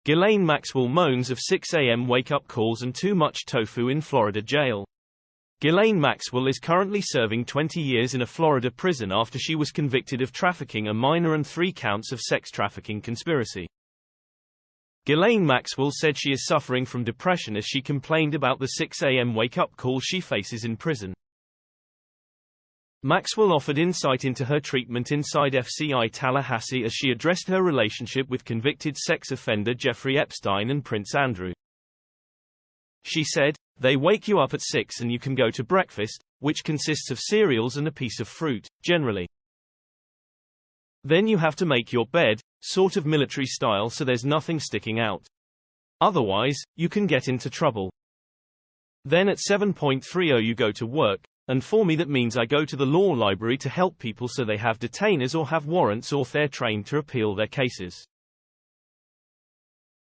Ghislaine Maxwell moans of 6 a.m. wake-up calls and too much tofu in Florida jail. Ghislaine Maxwell is currently serving 20 years in a Florida prison after she was convicted of trafficking a minor and 3 counts of sex trafficking conspiracy. Ghislaine Maxwell said she is suffering from depression as she complained about the 6 a.m. wake-up calls she faces in prison. Maxwell offered insight into her treatment inside FCI Tallahassee as she addressed her relationship with convicted sex offender Jeffrey Epstein and Prince Andrew. She said, "They wake you up at 6 and you can go to breakfast, which consists of cereals and a piece of fruit, generally. Then you have to make your bed, sort of military style so there's nothing sticking out. Otherwise, you can get into trouble. Then at 7:30 you go to work, and for me that means I go to the law library to help people so they have detainers or have warrants or they're trained to appeal their cases."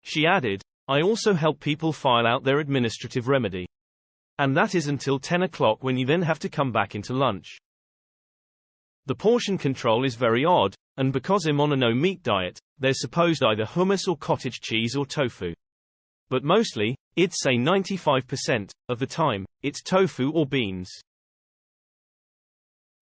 She added, "I also help people file out their administrative remedy. And that is until 10 o'clock when you then have to come back into lunch. The portion control is very odd, and because I'm on a no-meat diet, there's supposed either hummus or cottage cheese or tofu. But mostly, I'd say 95% of the time, it's tofu or beans."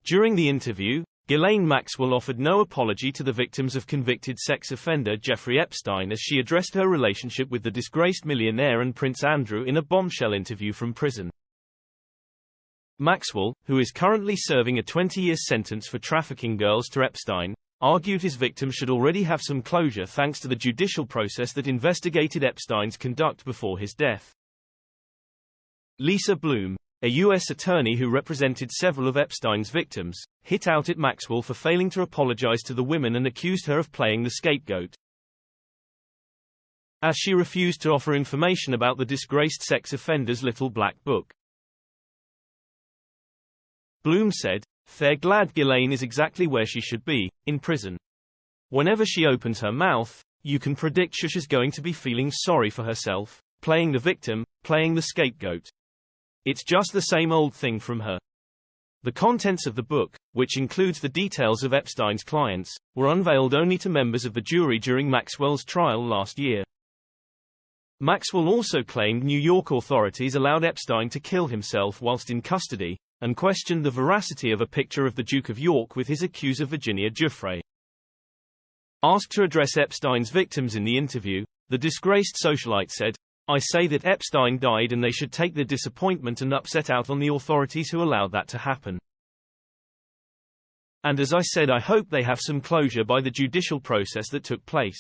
During the interview, Ghislaine Maxwell offered no apology to the victims of convicted sex offender Jeffrey Epstein as she addressed her relationship with the disgraced millionaire and Prince Andrew in a bombshell interview from prison. Maxwell, who is currently serving a 20-year sentence for trafficking girls to Epstein, argued his victim should already have some closure thanks to the judicial process that investigated Epstein's conduct before his death. Lisa Bloom, a U.S. attorney who represented several of Epstein's victims, hit out at Maxwell for failing to apologize to the women and accused her of playing the scapegoat, as she refused to offer information about the disgraced sex offender's little black book. Bloom said, "They're glad Ghislaine is exactly where she should be, in prison. Whenever she opens her mouth, you can predict she's going to be feeling sorry for herself, playing the victim, playing the scapegoat. It's just the same old thing from her." The contents of the book, which includes the details of Epstein's clients, were unveiled only to members of the jury during Maxwell's trial last year. Maxwell also claimed New York authorities allowed Epstein to kill himself whilst in custody, and questioned the veracity of a picture of the Duke of York with his accuser Virginia Giuffre. Asked to address Epstein's victims in the interview, the disgraced socialite said, "I say that Epstein died and they should take their disappointment and upset out on the authorities who allowed that to happen. And as I said, I hope they have some closure by the judicial process that took place."